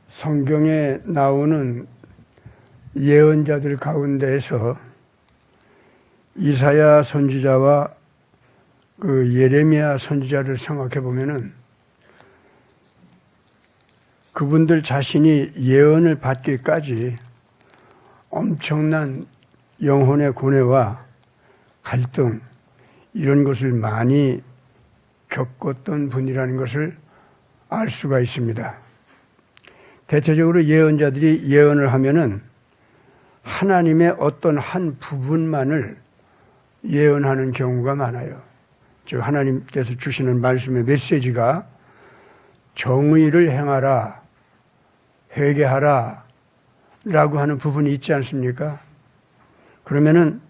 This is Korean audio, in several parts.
성경에 나오는 예언자들 가운데에서 이사야 선지자와 그 예레미야 선지자를 생각해 보면은 그분들 자신이 예언을 받기까지 엄청난 영혼의 고뇌와 갈등 이런 것을 많이 겪었던 분이라는 것을 알 수가 있습니다. 대체적으로 예언자들이 예언을 하면은 하나님의 어떤 한 부분만을 예언하는 경우가 많아요. 즉 하나님께서 주시는 말씀의 메시지가 정의를 행하라, 회개하라 라고 하는 부분이 있지 않습니까? 그러면은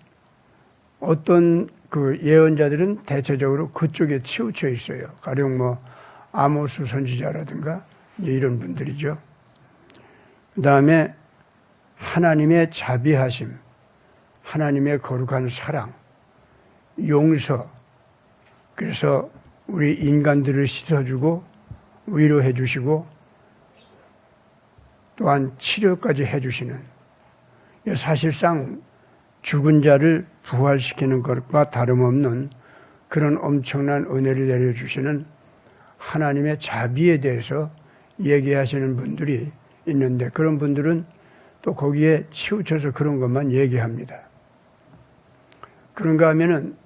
어떤 그 예언자들은 대체적으로 그쪽에 치우쳐 있어요. 가령 뭐 아모스 선지자라든가 이런 분들이죠. 그 다음에 하나님의 자비하심, 하나님의 거룩한 사랑, 용서, 그래서 우리 인간들을 씻어주고 위로해 주시고 또한 치료까지 해주시는, 사실상 죽은 자를 부활시키는 것과 다름없는 그런 엄청난 은혜를 내려주시는 하나님의 자비에 대해서 얘기하시는 분들이 있는데, 그런 분들은 또 거기에 치우쳐서 그런 것만 얘기합니다. 그런가 하면은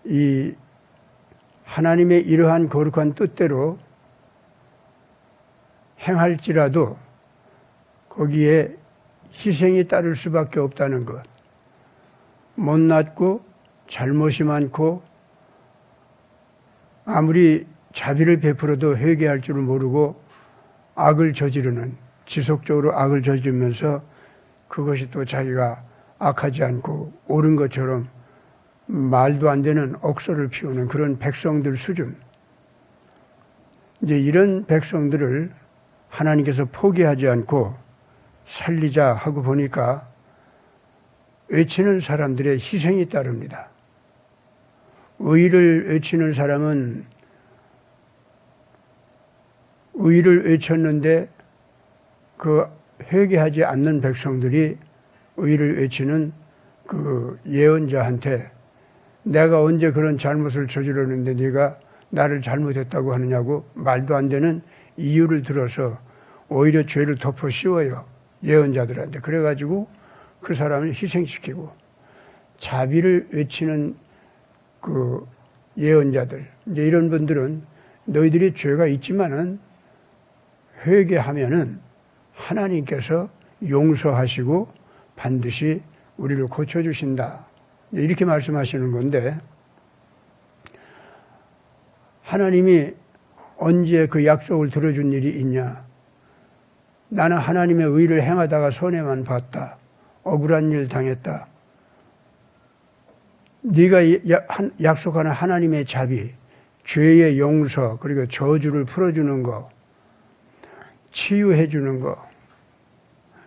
이 하나님의 이러한 거룩한 뜻대로 행할지라도 거기에 희생이 따를 수밖에 없다는 것, 못났고 잘못이 많고 아무리 자비를 베풀어도 회개할 줄을 모르고 악을 저지르는, 지속적으로 악을 저지르면서 그것이 또 자기가 악하지 않고 옳은 것처럼 말도 안 되는 억소를 피우는 그런 백성들 수준, 이제 이런 백성들을 하나님께서 포기하지 않고 살리자 하고 보니까 외치는 사람들의 희생이 따릅니다. 의를 외치는 사람은 의를 외쳤는데 그 회개하지 않는 백성들이 의를 외치는 그 예언자한테 내가 언제 그런 잘못을 저질렀는데 네가 나를 잘못했다고 하느냐고 말도 안 되는 이유를 들어서 오히려 죄를 덮어 씌워요. 예언자들한테. 그래가지고 그 사람을 희생시키고, 자비를 외치는 그 예언자들, 이제 이런 분들은 너희들이 죄가 있지만은 회개하면은 하나님께서 용서하시고 반드시 우리를 고쳐주신다. 이렇게 말씀하시는 건데, 하나님이 언제 그 약속을 들어준 일이 있냐? 나는 하나님의 의를 행하다가 손해만 봤다. 억울한 일 당했다. 네가 약속하는 하나님의 자비, 죄의 용서, 그리고 저주를 풀어주는 거, 치유해 주는 거,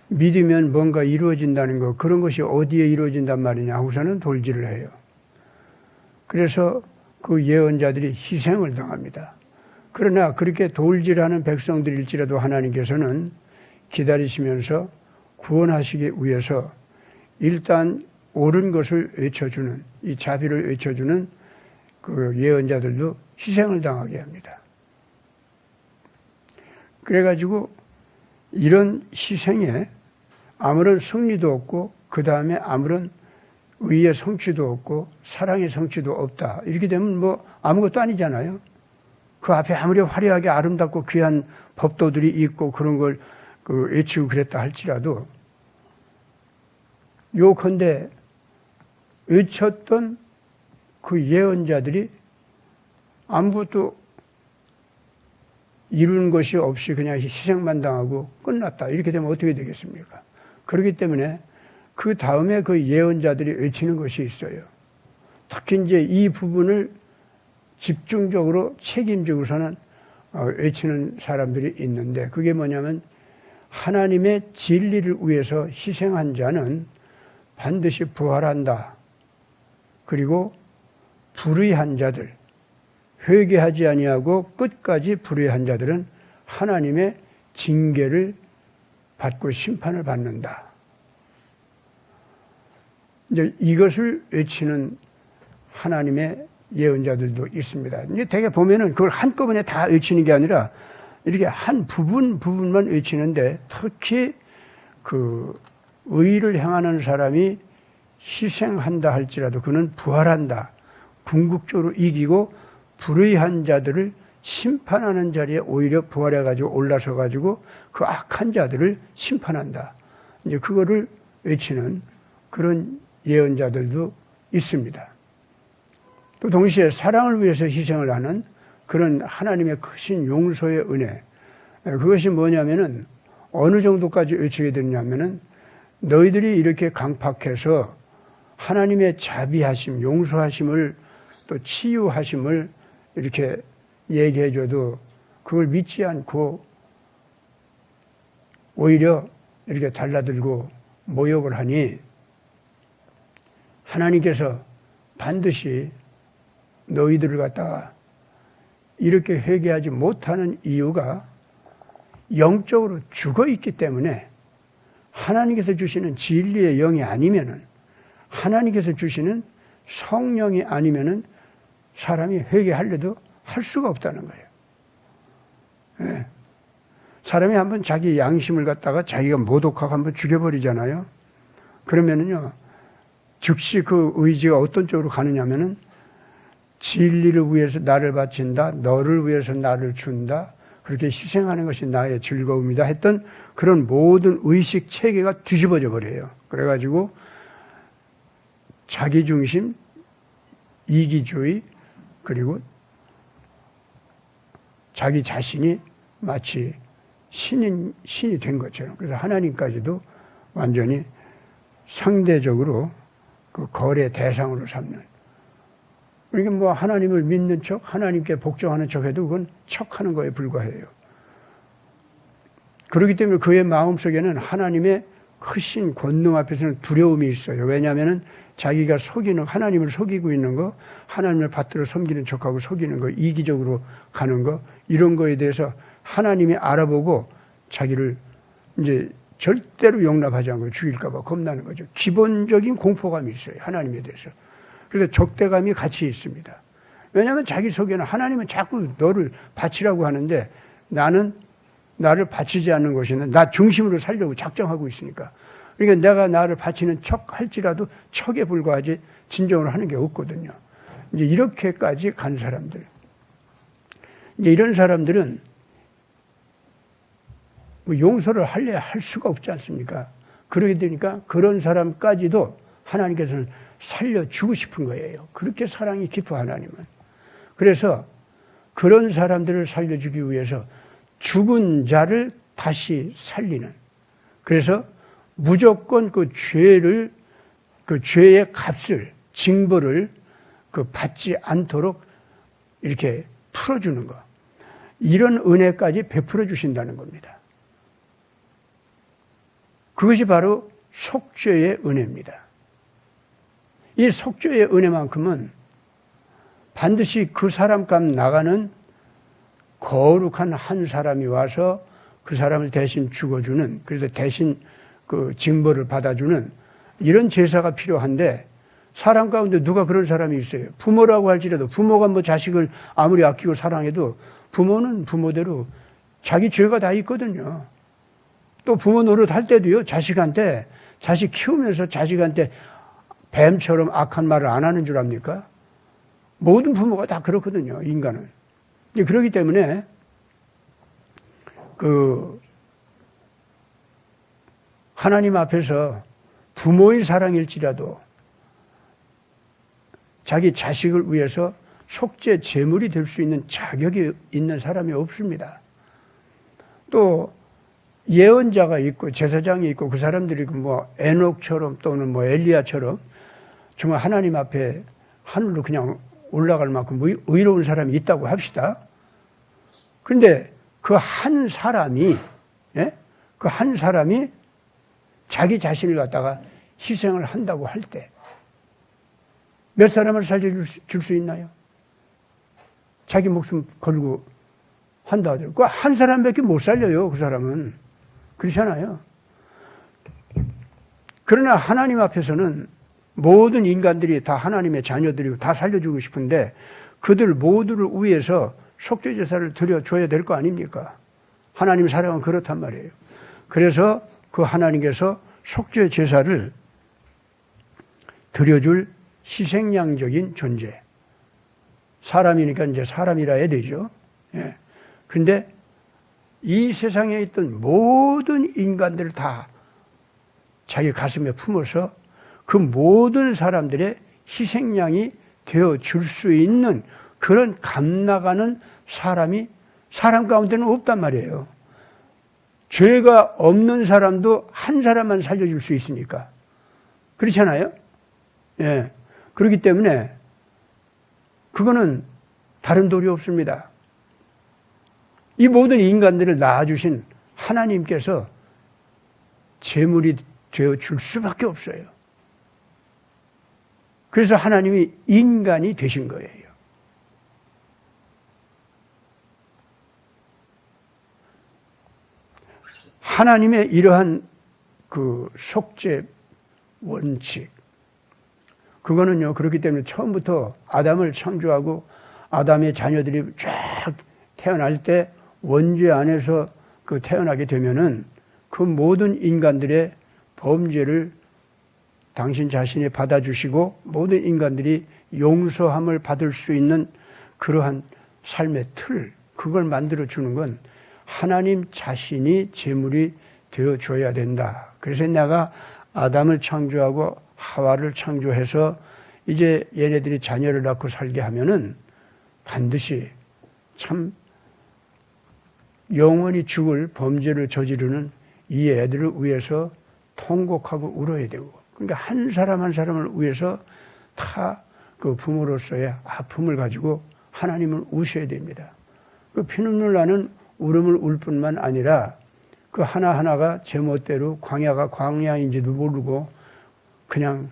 믿으면 뭔가 이루어진다는 거, 그런 것이 어디에 이루어진단 말이냐 하고서는 돌지를 해요. 그래서 그 예언자들이 희생을 당합니다. 그러나 그렇게 돌질하는 백성들일지라도 하나님께서는 기다리시면서 구원하시기 위해서 일단 옳은 것을 외쳐주는, 이 자비를 외쳐주는 그 예언자들도 희생을 당하게 합니다. 그래가지고 이런 희생에 아무런 승리도 없고 그 다음에 아무런 의의 성취도 없고 사랑의 성취도 없다. 이렇게 되면 뭐 아무것도 아니잖아요. 그 앞에 아무리 화려하게 아름답고 귀한 법도들이 있고 그런 걸 외치고 그랬다 할지라도 요컨대 외쳤던 그 예언자들이 아무것도 이루는 것이 없이 그냥 희생만 당하고 끝났다. 이렇게 되면 어떻게 되겠습니까? 그렇기 때문에 그 다음에 그 예언자들이 외치는 것이 있어요. 특히 이제 이 부분을 집중적으로 책임지고서는 외치는 사람들이 있는데, 그게 뭐냐면 하나님의 진리를 위해서 희생한 자는 반드시 부활한다. 그리고 불의한 자들, 회개하지 아니하고 끝까지 불의한 자들은 하나님의 징계를 받고 심판을 받는다. 이제 이것을 외치는 하나님의 예언자들도 있습니다. 이제 대개 보면은 그걸 한꺼번에 다 외치는 게 아니라 이렇게 한 부분만 외치는데, 특히 그 의를 행하는 사람이 희생한다 할지라도 그는 부활한다. 궁극적으로 이기고 불의한 자들을 심판하는 자리에 오히려 부활해가지고 올라서가지고 그 악한 자들을 심판한다. 이제 그거를 외치는 그런 예언자들도 있습니다. 또 동시에 사랑을 위해서 희생을 하는 그런 하나님의 크신 용서의 은혜. 그것이 뭐냐면은 어느 정도까지 외치게 되냐면은 너희들이 이렇게 강팍해서 하나님의 자비하심, 용서하심을 또 치유하심을 이렇게 얘기해줘도 그걸 믿지 않고 오히려 이렇게 달라들고 모욕을 하니 하나님께서 반드시 너희들을 갖다가 이렇게 회개하지 못하는 이유가 영적으로 죽어 있기 때문에, 하나님께서 주시는 진리의 영이 아니면은, 하나님께서 주시는 성령이 아니면은 사람이 회개하려도 할 수가 없다는 거예요. 네. 사람이 한번 자기 양심을 갖다가 자기가 모독하고 한번 죽여버리잖아요. 그러면은요, 즉시 그 의지가 어떤 쪽으로 가느냐면은 진리를 위해서 나를 바친다, 너를 위해서 나를 준다, 그렇게 희생하는 것이 나의 즐거움이다 했던 그런 모든 의식 체계가 뒤집어져 버려요. 그래가지고 자기중심, 이기주의, 그리고 자기 자신이 마치 신이 된 것처럼, 그래서 하나님까지도 완전히 상대적으로 그 거래 대상으로 삼는. 그러니까 뭐 하나님을 믿는 척, 하나님께 복종하는 척 해도 그건 척하는 거에 불과해요. 그렇기 때문에 그의 마음속에는 하나님의 크신 권능 앞에서는 두려움이 있어요. 왜냐하면 자기가 속이는, 하나님을 속이고 있는 거, 하나님을 받들어 섬기는 척하고 속이는 거, 이기적으로 가는 거, 이런 거에 대해서 하나님이 알아보고 자기를 이제 절대로 용납하지 않고 죽일까 봐 겁나는 거죠. 기본적인 공포감이 있어요. 하나님에 대해서. 그래서 적대감이 같이 있습니다. 왜냐하면 자기 속에는 하나님은 자꾸 너를 바치라고 하는데 나는 나를 바치지 않는 것이는 나 중심으로 살려고 작정하고 있으니까. 그러니까 내가 나를 바치는 척 할지라도 척에 불과하지 진정으로 하는 게 없거든요. 이제 이렇게까지 간 사람들. 이제 이런 사람들은 뭐 용서를 하려야 할 수가 없지 않습니까? 그러게 되니까 그런 사람까지도 하나님께서는 살려주고 싶은 거예요. 그렇게 사랑이 깊어 하나님은. 그래서 그런 사람들을 살려주기 위해서 죽은 자를 다시 살리는. 그래서 무조건 그 죄를, 그 죄의 값을, 징벌을 그 받지 않도록 이렇게 풀어주는 거. 이런 은혜까지 베풀어 주신다는 겁니다. 그것이 바로 속죄의 은혜입니다. 이 속죄의 은혜만큼은 반드시 그 사람값 나가는 거룩한 한 사람이 와서 그 사람을 대신 죽어주는, 그래서 대신 그 징벌을 받아주는 이런 제사가 필요한데, 사람 가운데 누가 그런 사람이 있어요? 부모라고 할지라도, 부모가 뭐 자식을 아무리 아끼고 사랑해도 부모는 부모대로 자기 죄가 다 있거든요. 또 부모 노릇할 때도요, 자식한테, 자식 키우면서 자식한테 뱀처럼 악한 말을 안 하는 줄 압니까? 모든 부모가 다 그렇거든요, 인간은. 그렇기 때문에 그 하나님 앞에서 부모의 사랑일지라도 자기 자식을 위해서 속죄 제물이 될 수 있는 자격이 있는 사람이 없습니다. 또 예언자가 있고 제사장이 있고 그 사람들이 뭐 에녹처럼 또는 뭐 엘리야처럼 정말 하나님 앞에 하늘로 그냥 올라갈 만큼 의로운 사람이 있다고 합시다. 그런데 그 한 사람이, 예? 그 한 사람이 자기 자신을 갖다가 희생을 한다고 할 때 몇 사람을 살려줄 수 있나요? 자기 목숨 걸고 한다 하더라고요. 그 한 사람밖에 못 살려요, 그 사람은. 그렇잖아요. 그러나 하나님 앞에서는 모든 인간들이 다 하나님의 자녀들이고 다 살려주고 싶은데 그들 모두를 위해서 속죄제사를 드려줘야 될 거 아닙니까? 하나님 사랑은 그렇단 말이에요. 그래서 그 하나님께서 속죄제사를 드려줄 희생양적인 존재. 사람이니까 이제 사람이라 해야 되죠. 예. 근데 이 세상에 있던 모든 인간들을 다 자기 가슴에 품어서 그 모든 사람들의 희생양이 되어 줄 수 있는 그런 감나가는 사람이 사람 가운데는 없단 말이에요. 죄가 없는 사람도 한 사람만 살려줄 수 있으니까. 그렇잖아요? 예. 그렇기 때문에 그거는 다른 도리 없습니다. 이 모든 인간들을 낳아주신 하나님께서 제물이 되어 줄 수밖에 없어요. 그래서 하나님이 인간이 되신 거예요. 하나님의 이러한 그 속죄 원칙, 그거는요, 그렇기 때문에 처음부터 아담을 창조하고 아담의 자녀들이 쫙 태어날 때 원죄 안에서 그 태어나게 되면은 그 모든 인간들의 범죄를 당신 자신이 받아주시고 모든 인간들이 용서함을 받을 수 있는 그러한 삶의 틀, 그걸 만들어주는 건 하나님 자신이 제물이 되어줘야 된다. 그래서 내가 아담을 창조하고 하와를 창조해서 이제 얘네들이 자녀를 낳고 살게 하면은 반드시 참 영원히 죽을 범죄를 저지르는 이 애들을 위해서 통곡하고 울어야 되고, 그러니까 한 사람 한 사람을 위해서 다 그 부모로서의 아픔을 가지고 하나님을 우셔야 됩니다. 그 피눈물 나는 울음을 울 뿐만 아니라 그 하나하나가 제멋대로 광야가 광야인지도 모르고 그냥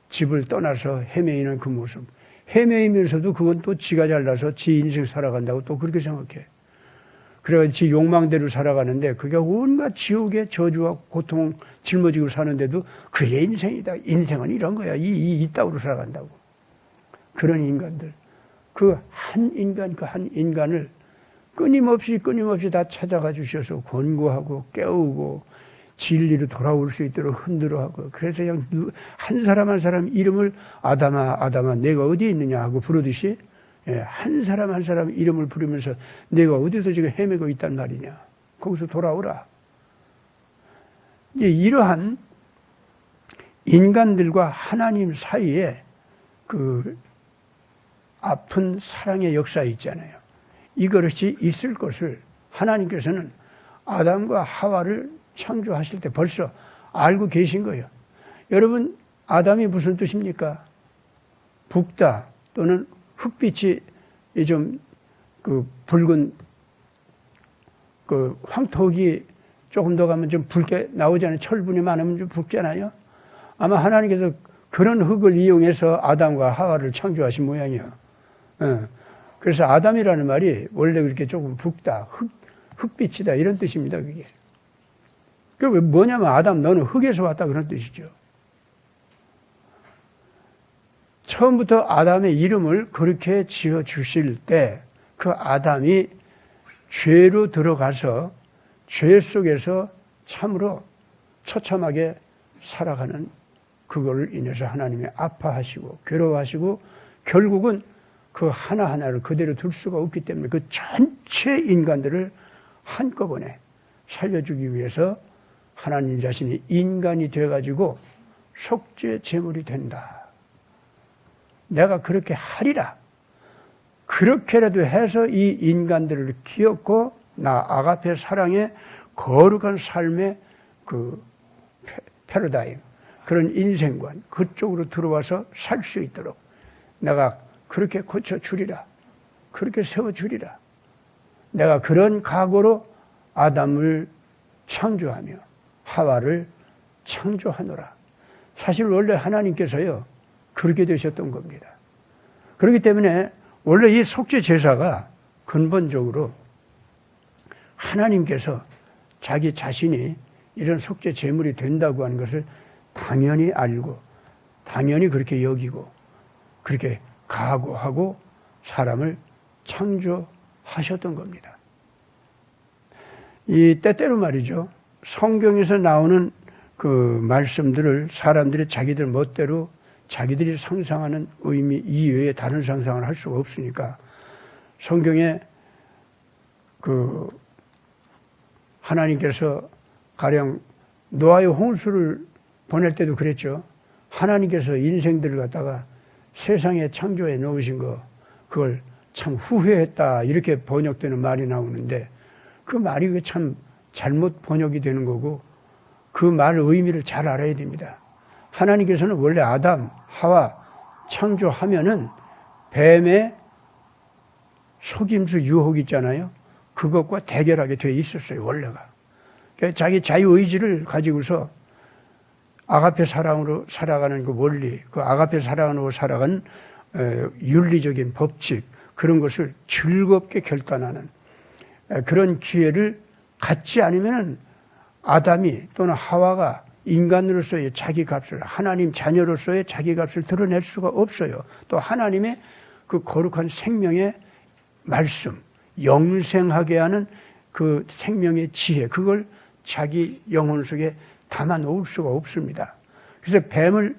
집을 떠나서 헤매이는 그 모습. 헤매이면서도 그건 또 지가 잘나서 지 인생 살아간다고 또 그렇게 생각해. 그래서 지 욕망대로 살아가는데 그게 온갖 지옥의 저주와 고통 짊어지고 사는데도 그게 인생이다. 인생은 이런 거야. 이 따위로 살아간다고. 그런 인간들. 그 한 인간을 끊임없이 다 찾아가 주셔서 권고하고 깨우고 진리로 돌아올 수 있도록 흔들어하고, 그래서 그냥 한 사람 한 사람 이름을 아담아 내가 어디에 있느냐 하고 부르듯이 한 사람 한 사람 이름을 부르면서 내가 어디서 지금 헤매고 있단 말이냐, 거기서 돌아오라. 이러한 인간들과 하나님 사이에 그 아픈 사랑의 역사 있잖아요. 이것이 있을 것을 하나님께서는 아담과 하와를 창조하실 때 벌써 알고 계신 거예요. 여러분, 아담이 무슨 뜻입니까? 붉다 또는 흑빛이 좀 그 붉은 그 황토기 조금 더 가면 좀 붉게 나오잖아요. 철분이 많으면 좀 붉잖아요. 아마 하나님께서 그런 흙을 이용해서 아담과 하와를 창조하신 모양이에요. 그래서 아담이라는 말이 원래 그렇게 조금 붉다, 흑빛이다 이런 뜻입니다. 그게. 그게 뭐냐면 아담 너는 흙에서 왔다 그런 뜻이죠. 처음부터 아담의 이름을 그렇게 지어 주실 때 그 아담이 죄로 들어가서 죄 속에서 참으로 처참하게 살아가는 그거를 인해서 하나님이 아파하시고 괴로워하시고 결국은 그 하나하나를 그대로 둘 수가 없기 때문에 그 전체 인간들을 한꺼번에 살려주기 위해서 하나님 자신이 인간이 되어가지고 속죄 제물이 된다. 내가 그렇게 하리라. 그렇게라도 해서 이 인간들을 기억고 나 아가페 사랑의 거룩한 삶의 그 패러다임, 그런 인생관, 그쪽으로 들어와서 살 수 있도록 내가 그렇게 고쳐주리라. 그렇게 세워주리라. 내가 그런 각오로 아담을 창조하며 하와를 창조하노라. 사실 원래 하나님께서요, 그렇게 되셨던 겁니다. 그렇기 때문에 원래 이 속죄 제사가 근본적으로 하나님께서 자기 자신이 이런 속죄 제물이 된다고 하는 것을 당연히 알고 당연히 그렇게 여기고 그렇게 각오하고 사람을 창조하셨던 겁니다. 이 때때로 말이죠. 성경에서 나오는 그 말씀들을 사람들이 자기들 멋대로 자기들이 상상하는 의미 이외에 다른 상상을 할 수가 없으니까 성경에 그 하나님께서 가령 노아의 홍수를 보낼 때도 그랬죠. 하나님께서 인생들을 갖다가 세상에 창조해 놓으신 거 그걸 참 후회했다 이렇게 번역되는 말이 나오는데 그 말이 참 잘못 번역이 되는 거고 그 말의 의미를 잘 알아야 됩니다. 하나님께서는 원래 아담, 하와 창조하면은 뱀의 속임수 유혹 있잖아요. 그것과 대결하게 돼 있었어요, 원래가. 그러니까 자기 자유의지를 가지고서 아가페 사랑으로 살아가는 그 원리, 그 아가페 사랑으로 살아가는 윤리적인 법칙, 그런 것을 즐겁게 결단하는 그런 기회를 갖지 않으면은 아담이 또는 하와가 인간으로서의 자기 값을, 하나님 자녀로서의 자기 값을 드러낼 수가 없어요. 또 하나님의 그 거룩한 생명의 말씀, 영생하게 하는 그 생명의 지혜, 그걸 자기 영혼 속에 담아 놓을 수가 없습니다. 그래서 뱀을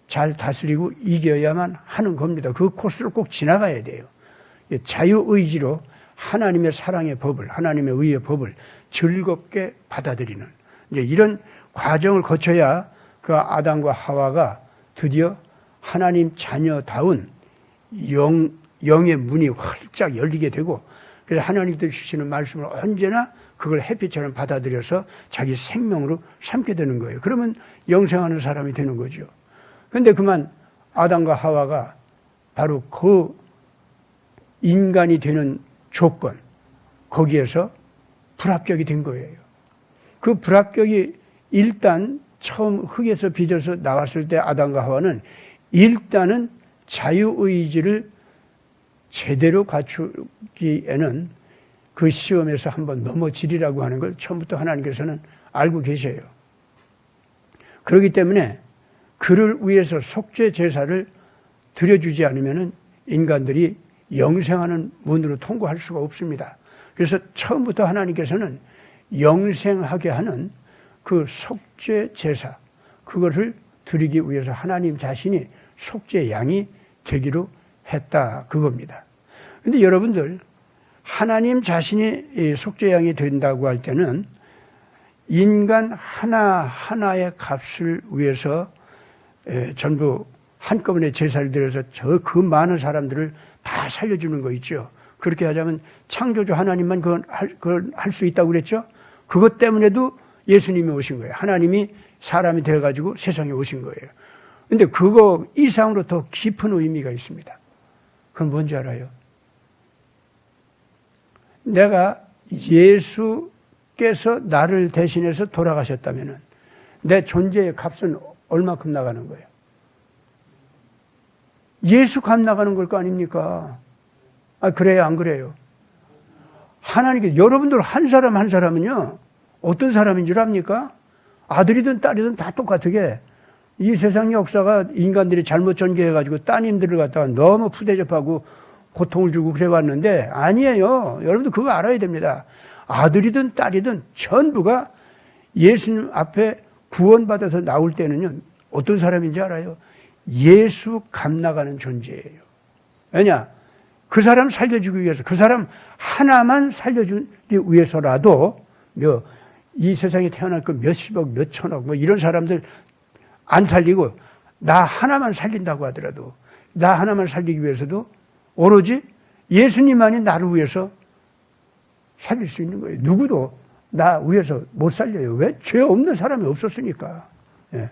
잘 다스리고 이겨야만 하는 겁니다. 그 코스를 꼭 지나가야 돼요. 자유의지로 하나님의 사랑의 법을, 하나님의 의의 법을 즐겁게 받아들이는 이제 이런 과정을 거쳐야 그 아담과 하와가 드디어 하나님 자녀다운 영의 문이 활짝 열리게 되고 그래서 하나님께서 주시는 말씀을 언제나 그걸 햇빛처럼 받아들여서 자기 생명으로 삼게 되는 거예요. 그러면 영생하는 사람이 되는 거죠. 그런데 그만 아담과 하와가 바로 그 인간이 되는 조건, 거기에서 불합격이 된 거예요. 그 불합격이 일단 처음 흙에서 빚어서 나왔을 때 아담과 하와는 일단은 자유의지를 제대로 갖추기에는 그 시험에서 한번 넘어지리라고 하는 걸 처음부터 하나님께서는 알고 계셔요. 그렇기 때문에 그를 위해서 속죄 제사를 드려주지 않으면 인간들이 영생하는 문으로 통과할 수가 없습니다. 그래서 처음부터 하나님께서는 영생하게 하는 그 속죄 제사, 그것을 드리기 위해서 하나님 자신이 속죄 양이 되기로 했다, 그겁니다. 그런데 여러분들, 하나님 자신이 속죄 양이 된다고 할 때는 인간 하나하나의 값을 위해서 전부 한꺼번에 제사를 드려서 그 많은 사람들을 다 살려주는 거 있죠. 그렇게 하자면 창조주 하나님만 그걸 할 수 있다고 그랬죠. 그것 때문에도 예수님이 오신 거예요. 하나님이 사람이 되어가지고 세상에 오신 거예요. 근데 그거 이상으로 더 깊은 의미가 있습니다. 그건 뭔지 알아요? 내가 예수께서 나를 대신해서 돌아가셨다면 내 존재의 값은 얼마큼 나가는 거예요? 예수 값 나가는 걸 거 아닙니까? 아, 그래요, 안 그래요? 하나님께, 여러분들 한 사람 한 사람은요, 어떤 사람인 줄 압니까? 아들이든 딸이든 다 똑같게 이 세상 역사가 인간들이 잘못 전개해가지고 따님들을 갖다가 너무 푸대접하고 고통을 주고 그래 왔는데 아니에요. 여러분들 그거 알아야 됩니다. 아들이든 딸이든 전부가 예수님 앞에 구원받아서 나올 때는요, 어떤 사람인지 알아요? 예수 값 나가는 존재예요. 왜냐? 그 사람 살려주기 위해서, 그 사람 하나만 살려주기 위해서라도 이 세상에 태어날 그 몇십억, 몇천억 뭐 이런 사람들 안 살리고 나 하나만 살린다고 하더라도 나 하나만 살리기 위해서도 오로지 예수님만이 나를 위해서 살릴 수 있는 거예요. 누구도 나 위해서 못 살려요. 왜? 죄 없는 사람이 없었으니까. 예.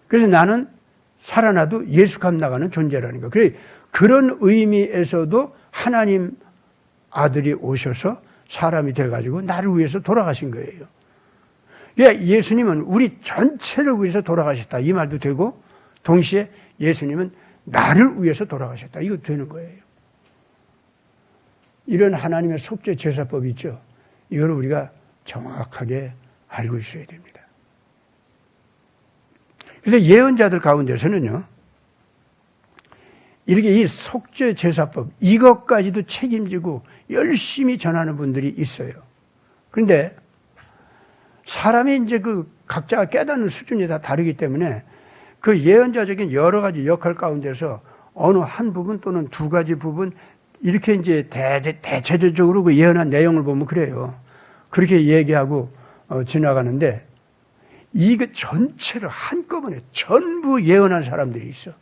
그래서 나는 살아나도 예수 값 나가는 존재라는 거. 그래, 그런 의미에서도 하나님 아들이 오셔서 사람이 돼가지고 나를 위해서 돌아가신 거예요. 예수님은 우리 전체를 위해서 돌아가셨다. 이 말도 되고, 동시에 예수님은 나를 위해서 돌아가셨다. 이거 되는 거예요. 이런 하나님의 속죄 제사법이 있죠. 이걸 우리가 정확하게 알고 있어야 됩니다. 그래서 예언자들 가운데서는요, 이렇게 이 속죄 제사법, 이것까지도 책임지고 열심히 전하는 분들이 있어요. 그런데 사람이 이제 그 각자가 깨닫는 수준이 다 다르기 때문에 그 예언자적인 여러 가지 역할 가운데서 어느 한 부분 또는 두 가지 부분 이렇게 이제 대체적으로 그 예언한 내용을 보면 그래요. 그렇게 얘기하고 지나가는데 이거 전체를 한꺼번에 전부 예언한 사람들이 있어.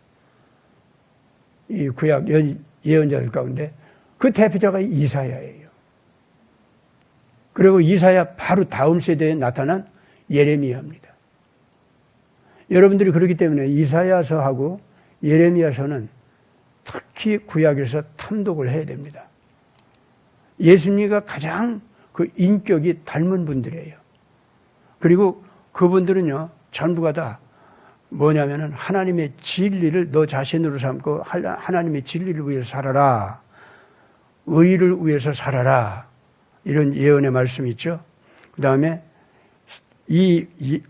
이 구약 예언자들 가운데 그 대표자가 이사야예요. 그리고 이사야 바로 다음 세대에 나타난 예레미야입니다. 여러분들이 그렇기 때문에 이사야서하고 예레미야서는 특히 구약에서 탐독을 해야 됩니다. 예수님과 가장 그 인격이 닮은 분들이에요. 그리고 그분들은요, 전부가 다 뭐냐면은 하나님의 진리를 너 자신으로 삼고 하나님의 진리를 위해서 살아라. 의를 위해서 살아라. 이런 예언의 말씀이 있죠. 그 다음에 이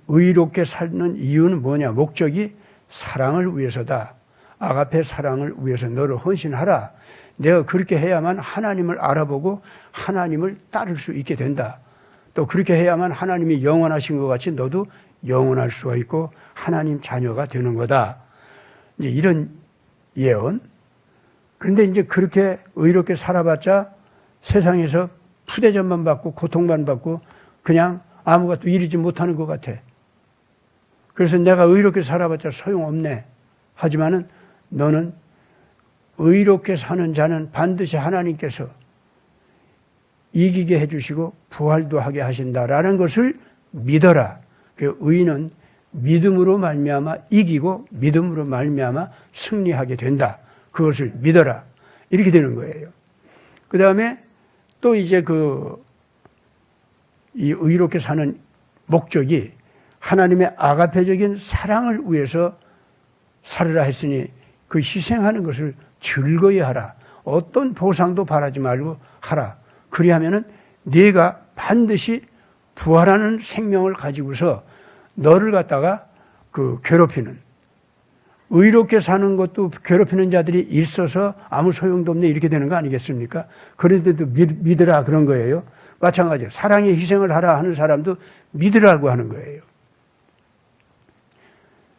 의롭게 사는 이유는 뭐냐? 목적이 사랑을 위해서다. 아가페 사랑을 위해서 너를 헌신하라. 내가 그렇게 해야만 하나님을 알아보고 하나님을 따를 수 있게 된다. 또 그렇게 해야만 하나님이 영원하신 것 같이 너도 영원할 수가 있고 하나님 자녀가 되는 거다. 이제 이런 예언. 그런데 이제 그렇게 의롭게 살아봤자 세상에서 푸대접만 받고 고통만 받고 그냥 아무것도 이루지 못하는 것 같아. 그래서 내가 의롭게 살아봤자 소용없네. 하지만은 너는 의롭게 사는 자는 반드시 하나님께서 이기게 해주시고 부활도 하게 하신다라는 것을 믿어라. 그 의인은 믿음으로 말미암아 이기고 믿음으로 말미암아 승리하게 된다. 그것을 믿어라. 이렇게 되는 거예요. 그 다음에 또 이제 이 의롭게 사는 목적이 하나님의 아가페적인 사랑을 위해서 살으라 했으니 그 희생하는 것을 즐거이 하라. 어떤 보상도 바라지 말고 하라. 그리하면은 네가 반드시 부활하는 생명을 가지고서 너를 갖다가 괴롭히는, 의롭게 사는 것도 괴롭히는 자들이 있어서 아무 소용도 없네 이렇게 되는 거 아니겠습니까? 그런데도 믿으라 그런 거예요. 마찬가지예요. 사랑의 희생을 하라 하는 사람도 믿으라고 하는 거예요.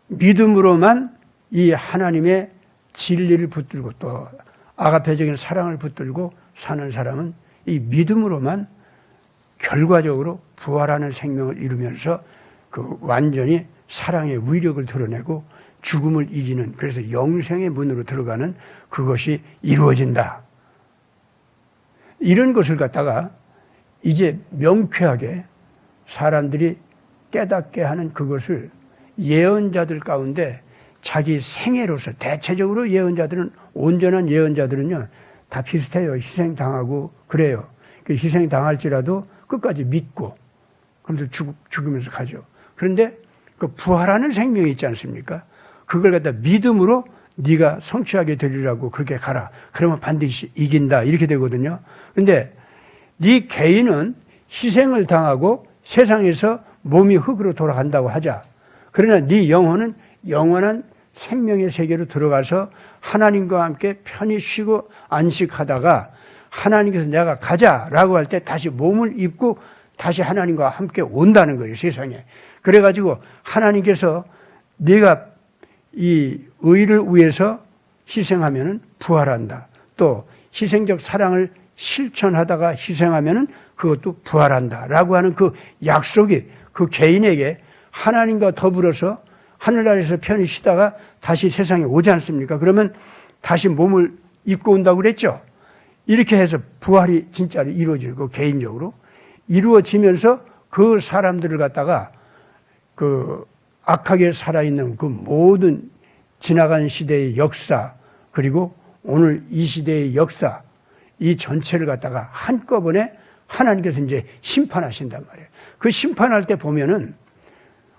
믿음으로만 이 하나님의 진리를 붙들고 또 아가페적인 사랑을 붙들고 사는 사람은 이 믿음으로만 결과적으로 부활하는 생명을 이루면서 완전히 사랑의 위력을 드러내고 죽음을 이기는, 그래서 영생의 문으로 들어가는 그것이 이루어진다. 이런 것을 갖다가 이제 명쾌하게 사람들이 깨닫게 하는 그것을 예언자들 가운데 자기 생애로서, 대체적으로 예언자들은, 온전한 예언자들은요 다 비슷해요. 희생당하고 그래요. 희생당할지라도 끝까지 믿고 그러면서 죽으면서 가죠. 그런데 그 부활하는 생명이 있지 않습니까? 그걸 갖다 믿음으로 네가 성취하게 되리라고 그렇게 가라. 그러면 반드시 이긴다. 이렇게 되거든요. 그런데 네 개인은 희생을 당하고 세상에서 몸이 흙으로 돌아간다고 하자. 그러나 네 영혼은 영원한 생명의 세계로 들어가서 하나님과 함께 편히 쉬고 안식하다가 하나님께서 내가 가자라고 할 때 다시 몸을 입고 다시 하나님과 함께 온다는 거예요, 세상에. 그래가지고 하나님께서 네가 이 의를 위해서 희생하면은 부활한다. 또 희생적 사랑을 실천하다가 희생하면은 그것도 부활한다. 라고 하는 그 약속이 그 개인에게 하나님과 더불어서 하늘나라에서 편히 쉬다가 다시 세상에 오지 않습니까? 그러면 다시 몸을 입고 온다고 그랬죠? 이렇게 해서 부활이 진짜로 이루어지고 개인적으로 이루어지면서 그 사람들을 갖다가 악하게 살아있는 그 모든 지나간 시대의 역사, 그리고 오늘 이 시대의 역사, 이 전체를 갖다가 한꺼번에 하나님께서 이제 심판하신단 말이에요. 그 심판할 때 보면은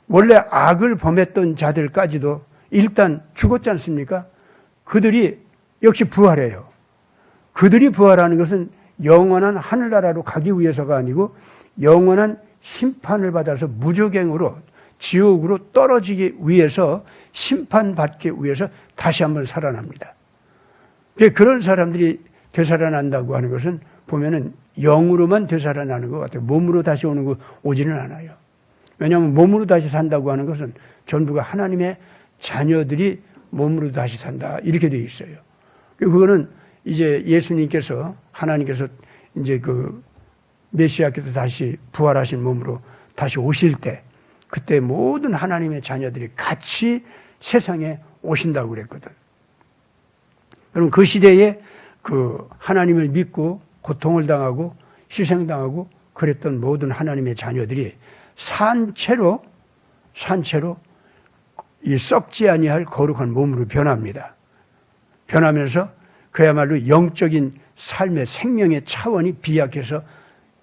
원래 악을 범했던 자들까지도 일단 죽었지 않습니까? 그들이 역시 부활해요. 그들이 부활하는 것은 영원한 하늘나라로 가기 위해서가 아니고 영원한 심판을 받아서 무저갱으로 지옥으로 떨어지기 위해서 심판받기 위해서 다시 한번 살아납니다. 그런 사람들이 되살아난다고 하는 것은 보면은 영으로만 되살아나는 것 같아요. 몸으로 다시 오는 거 오지는 않아요. 왜냐하면 몸으로 다시 산다고 하는 것은 전부가 하나님의 자녀들이 몸으로 다시 산다 이렇게 되어 있어요. 그거는 이제 예수님께서 하나님께서 이제 그 메시아께서 다시 부활하신 몸으로 다시 오실 때 그때 모든 하나님의 자녀들이 같이 세상에 오신다고 그랬거든. 그럼 그 시대에 그 하나님을 믿고 고통을 당하고 희생당하고 그랬던 모든 하나님의 자녀들이 산채로 이 썩지 아니할 거룩한 몸으로 변합니다. 변하면서 그야말로 영적인 삶의 생명의 차원이 비약해서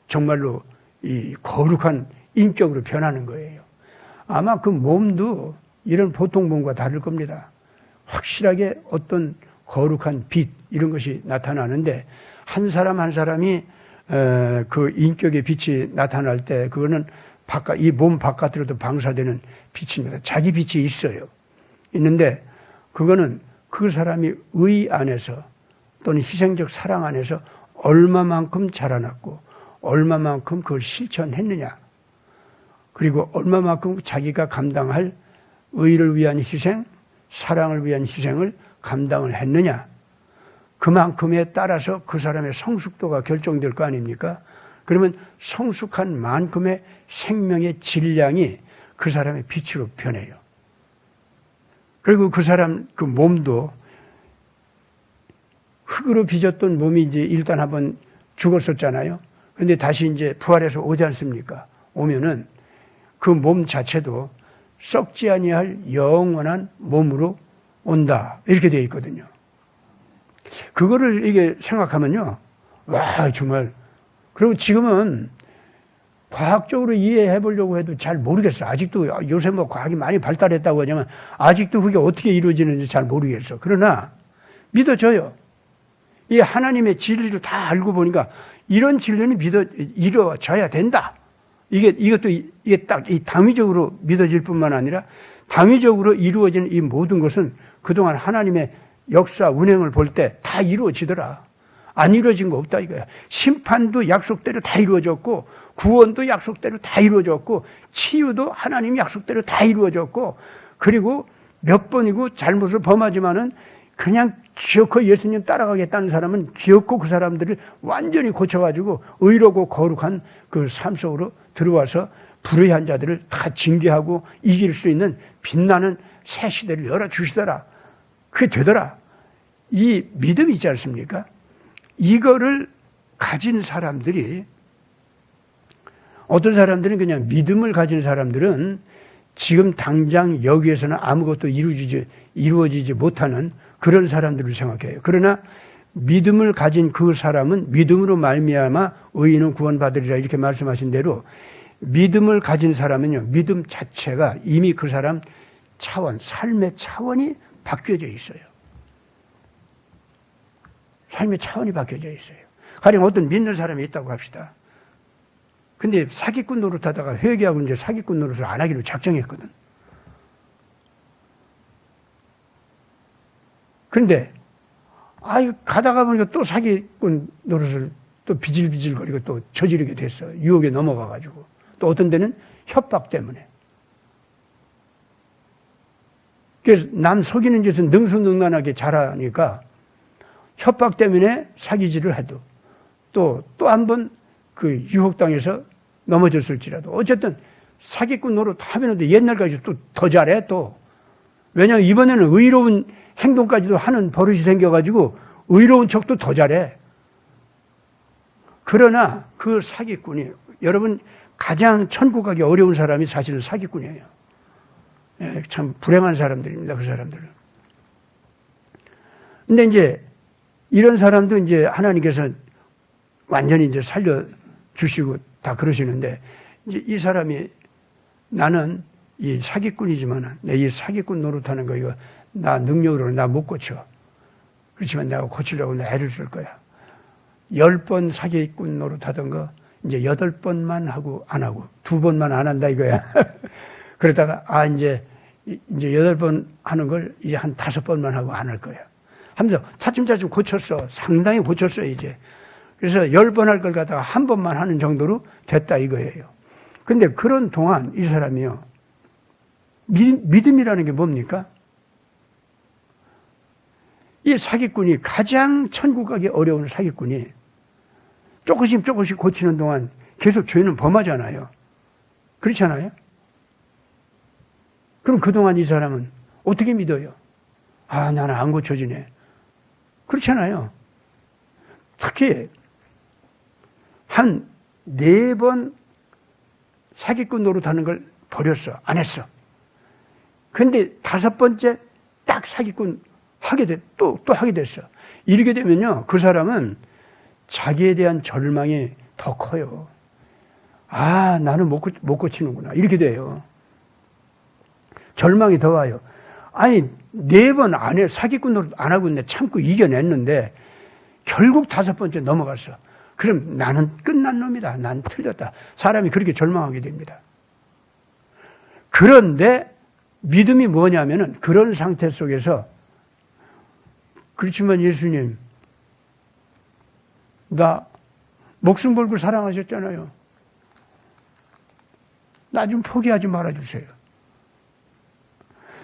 정말로 이 거룩한 인격으로 변하는 거예요. 아마 그 몸도 이런 보통 몸과 다를 겁니다. 확실하게 어떤 거룩한 빛 이런 것이 나타나는데 한 사람 한 사람이 그 인격의 빛이 나타날 때 그거는 이 몸 바깥으로도 방사되는 빛입니다. 자기 빛이 있어요. 있는데 그거는 그 사람이 의 안에서 또는 희생적 사랑 안에서 얼마만큼 자라났고 얼마만큼 그걸 실천했느냐 그리고 얼마만큼 자기가 감당할 의를 위한 희생, 사랑을 위한 희생을 감당을 했느냐 그만큼에 따라서 그 사람의 성숙도가 결정될 거 아닙니까? 그러면 성숙한 만큼의 생명의 질량이 그 사람의 빛으로 변해요. 그리고 그 사람 그 몸도 흙으로 빚었던 몸이 이제 일단 한번 죽었었잖아요. 그런데 다시 이제 부활해서 오지 않습니까? 오면은 그 몸 자체도 썩지 아니할 영원한 몸으로 온다. 이렇게 되어 있거든요. 그거를 이게 생각하면요. 와, 정말. 그리고 지금은 과학적으로 이해해 보려고 해도 잘 모르겠어. 아직도 요새 뭐 과학이 많이 발달했다고 하지만 아직도 그게 어떻게 이루어지는지 잘 모르겠어. 그러나 믿어져요. 이 하나님의 진리를 다 알고 보니까 이런 진리는 이루어져야 된다. 이것도 딱 이 당위적으로 믿어질 뿐만 아니라 당위적으로 이루어지는 이 모든 것은 그동안 하나님의 역사, 운행을 볼 때 다 이루어지더라. 안 이루어진 거 없다 이거야. 심판도 약속대로 다 이루어졌고 구원도 약속대로 다 이루어졌고 치유도 하나님 약속대로 다 이루어졌고 그리고 몇 번이고 잘못을 범하지만은 그냥 기어코 예수님 따라가겠다는 사람은 기어코 그 사람들을 완전히 고쳐가지고 의로고 거룩한 그 삶 속으로 들어와서 불의한 자들을 다 징계하고 이길 수 있는 빛나는 새 시대를 열어주시더라. 그게 되더라. 이 믿음이 있지 않습니까? 이거를 가진 사람들이 어떤 사람들은 그냥 믿음을 가진 사람들은 지금 당장 여기에서는 아무것도 이루어지지 못하는 그런 사람들을 생각해요. 그러나 믿음을 가진 그 사람은 믿음으로 말미암아 의인은 구원받으리라 이렇게 말씀하신 대로 믿음을 가진 사람은요. 믿음 자체가 이미 그 사람 삶의 차원이 바뀌어져 있어요. 삶의 차원이 바뀌어져 있어요. 가령 어떤 믿는 사람이 있다고 합시다. 근데 사기꾼 노릇하다가 회개하고 이제 사기꾼 노릇을 안 하기로 작정했거든. 그런데 가다가 보니까 또 사기꾼 노릇을 또 비질비질거리고 또 저지르게 됐어. 유혹에 넘어가가지고. 또 어떤 데는 협박 때문에. 그래서 남 속이는 짓은 능수능란하게 잘하니까 협박 때문에 사기질을 해도 또 한 번 그 유혹당해서 넘어졌을지라도 어쨌든 사기꾼 노릇 하면은 옛날까지 또 더 잘해 또. 왜냐하면 이번에는 의로운 행동까지도 하는 버릇이 생겨가지고 의로운 척도 더 잘해. 그러나 그 사기꾼이 여러분 가장 천국 가기 어려운 사람이 사실은 사기꾼이에요. 예, 참 불행한 사람들입니다. 그 사람들은. 근데 이제 이런 사람도 이제 하나님께서 완전히 이제 살려주시고 다 그러시는데 이제 이 사람이 나는 이 사기꾼이지만 내 이 사기꾼 노릇하는 거 이거 나 능력으로 나 못 고쳐. 그렇지만 내가 고치려고 내 애를 쓸 거야. 10번 사기꾼 노릇하던 거 이제 8번만 하고 안 하고 2번만 안 한다 이거야. 그러다가 이제 8번 하는 걸 이제 한 5번만 하고 안 할 거야. 하면서 차츰차츰 고쳤어. 상당히 고쳤어 이제. 그래서 10번 할 걸 갖다가 한 번만 하는 정도로 됐다 이거예요. 근데 그런 동안 이 사람이요. 믿음이라는 게 뭡니까? 이 사기꾼이 가장 천국 가기 어려운 사기꾼이 조금씩 고치는 동안 계속 죄는 범하잖아요. 그렇잖아요? 그럼 그동안 이 사람은 어떻게 믿어요? 나는 안 고쳐지네. 그렇잖아요. 특히 한 4번 사기꾼 노릇하는 걸 버렸어. 안 했어. 근데 5번째 딱 사기꾼 또 하게 됐어. 이렇게 되면요, 그 사람은 자기에 대한 절망이 더 커요. 나는 못 고치는구나. 이렇게 돼요. 절망이 더 와요. 4번 안에 사기꾼 노릇 안 하고 있는데 참고 이겨냈는데 결국 5번째 넘어갔어. 그럼 나는 끝난 놈이다. 난 틀렸다. 사람이 그렇게 절망하게 됩니다. 그런데 믿음이 뭐냐면은 그런 상태 속에서 그렇지만 예수님, 나 목숨 걸고 사랑하셨잖아요. 나 좀 포기하지 말아주세요.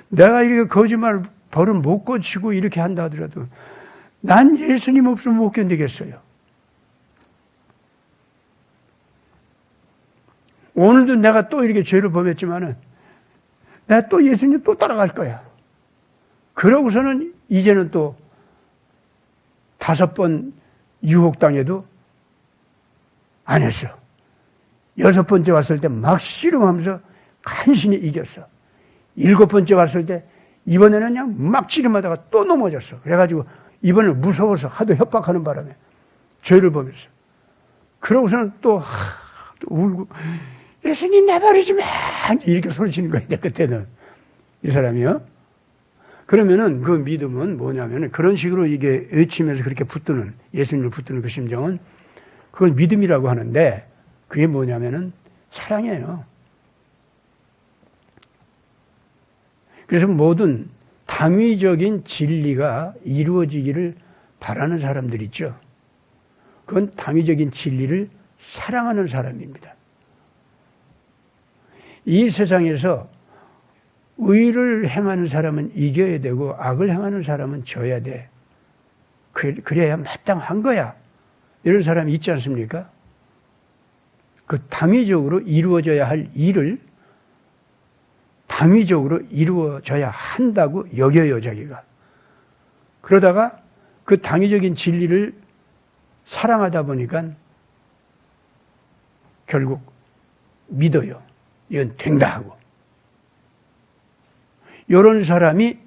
내가 이렇게 거짓말 버릇 못 고치고 이렇게 한다 하더라도 난 예수님 없으면 못 견디겠어요. 오늘도 내가 또 이렇게 죄를 범했지만은 내가 또 예수님 또 따라갈 거야. 그러고서는 이제는 또 5번 유혹당해도 안 했어. 6번째 왔을 때 막 씨름하면서 간신히 이겼어. 7번째 왔을 때 이번에는 그냥 막 씨름하다가 또 넘어졌어. 그래가지고 이번에는 무서워서 하도 협박하는 바람에 죄를 범했어. 그러고서는 또 울고 예수님 내버리지 마! 이렇게 소리치는 거야. 그때는 이 사람이요. 그러면은 그 믿음은 뭐냐면은 그런 식으로 이게 외치면서 그렇게 붙드는 예수님을 붙드는 그 심정은 그걸 믿음이라고 하는데 그게 뭐냐면은 사랑이에요. 그래서 모든 당위적인 진리가 이루어지기를 바라는 사람들 있죠. 그건 당위적인 진리를 사랑하는 사람입니다. 이 세상에서 의를 행하는 사람은 이겨야 되고 악을 행하는 사람은 져야 돼. 그래야 마땅한 거야. 이런 사람이 있지 않습니까? 그 당위적으로 이루어져야 할 일을 당위적으로 이루어져야 한다고 여겨요, 자기가. 그러다가 그 당위적인 진리를 사랑하다 보니까 결국 믿어요. 이건 된다 하고. 이런 사람이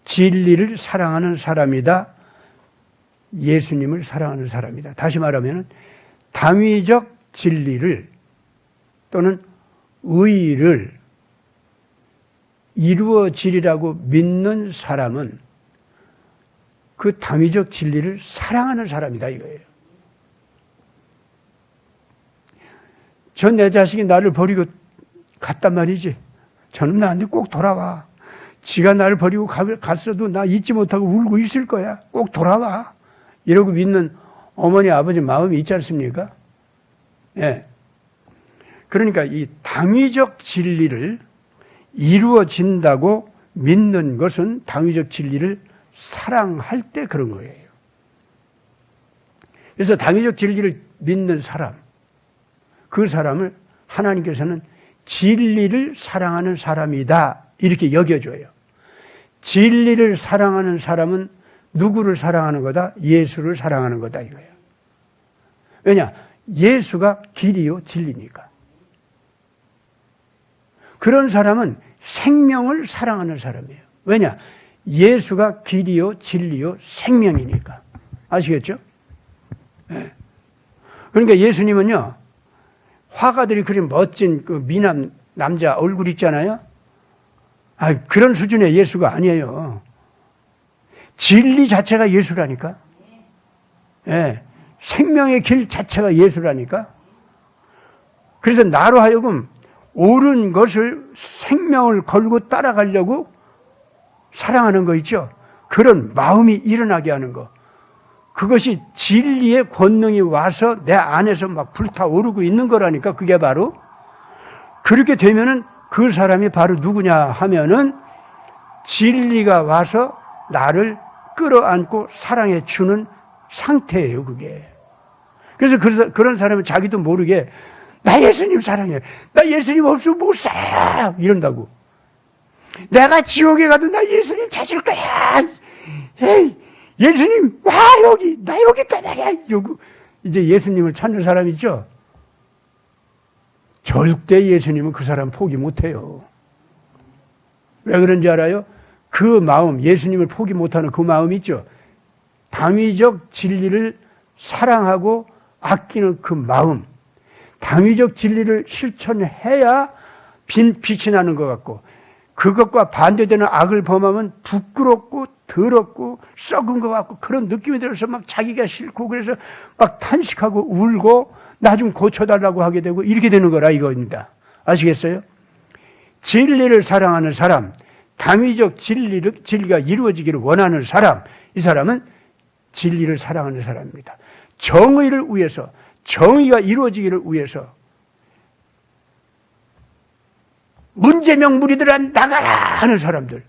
진리를 사랑하는 사람이다. 예수님을 사랑하는 사람이다. 다시 말하면 당위적 진리를 또는 의를 이루어지리라고 믿는 사람은 그 당위적 진리를 사랑하는 사람이다 이거예요. 전 내 자식이 나를 버리고 갔단 말이지. 저는 나한테 꼭 돌아와. 지가 나를 버리고 갔어도 나 잊지 못하고 울고 있을 거야. 꼭 돌아와. 이러고 믿는 어머니 아버지 마음이 있지 않습니까? 예. 그러니까 이 당위적 진리를 이루어진다고 믿는 것은 당위적 진리를 사랑할 때 그런 거예요. 그래서 당위적 진리를 믿는 사람, 그 사람을 하나님께서는 진리를 사랑하는 사람이다 이렇게 여겨줘요. 진리를 사랑하는 사람은 누구를 사랑하는 거다? 예수를 사랑하는 거다 이거예요. 왜냐? 예수가 길이요 진리니까. 그런 사람은 생명을 사랑하는 사람이에요. 왜냐? 예수가 길이요 진리요 생명이니까. 아시겠죠? 네. 그러니까 예수님은요, 화가들이 그린 멋진 그 미남 남자 얼굴 있잖아요. 그런 수준의 예수가 아니에요. 진리 자체가 예수라니까. 예. 생명의 길 자체가 예수라니까. 그래서 나로 하여금 옳은 것을 생명을 걸고 따라가려고 사랑하는 거 있죠. 그런 마음이 일어나게 하는 거. 그것이 진리의 권능이 와서 내 안에서 막 불타오르고 있는 거라니까. 그게 바로 그렇게 되면은 그 사람이 바로 누구냐 하면은 진리가 와서 나를 끌어안고 사랑해 주는 상태예요, 그게. 그래서 그런 사람은 자기도 모르게 나 예수님 사랑해. 나 예수님 없으면 못 살아. 이런다고. 내가 지옥에 가도 나 예수님 찾을 거야. 에이, 예수님 와 여기 나 여기 있다 말이야. 이러고 이제 예수님을 찾는 사람 있죠. 절대 예수님은 그 사람 포기 못해요. 왜 그런지 알아요? 그 마음, 예수님을 포기 못하는 그 마음 있죠. 당위적 진리를 사랑하고 아끼는 그 마음, 당위적 진리를 실천해야 빛이 나는 것 같고, 그것과 반대되는 악을 범하면 부끄럽고 더럽고 썩은 것 같고 그런 느낌이 들어서 막 자기가 싫고 그래서 막 탄식하고 울고 나 좀 고쳐달라고 하게 되고 이렇게 되는 거라 이거입니다. 아시겠어요? 진리를 사랑하는 사람, 당위적 진리가 이루어지기를 원하는 사람, 이 사람은 진리를 사랑하는 사람입니다. 정의를 위해서, 정의가 이루어지기를 위해서 문제명 무리들아 나가라 하는 사람들.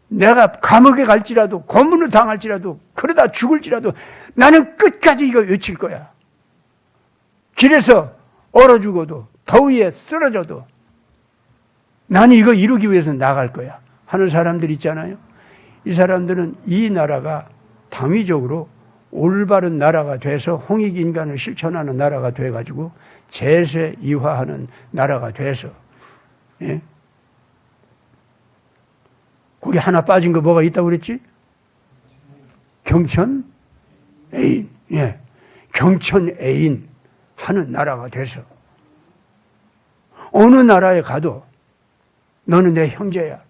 내가 감옥에 갈지라도 고문을 당할지라도 그러다 죽을지라도 나는 끝까지 이거 외칠 거야. 길에서 얼어 죽어도 더위에 쓰러져도 나는 이거 이루기 위해서 나갈 거야 하는 사람들 있잖아요. 이 사람들은 이 나라가 당위적으로 올바른 나라가 돼서 홍익인간을 실천하는 나라가 돼가지고 제세이화하는 나라가 돼서, 예? 거기 하나 빠진 거 뭐가 있다고 그랬지? 경천 애인, 예. 경천 애인 하는 나라가 돼서 어느 나라에 가도 너는 내 형제야.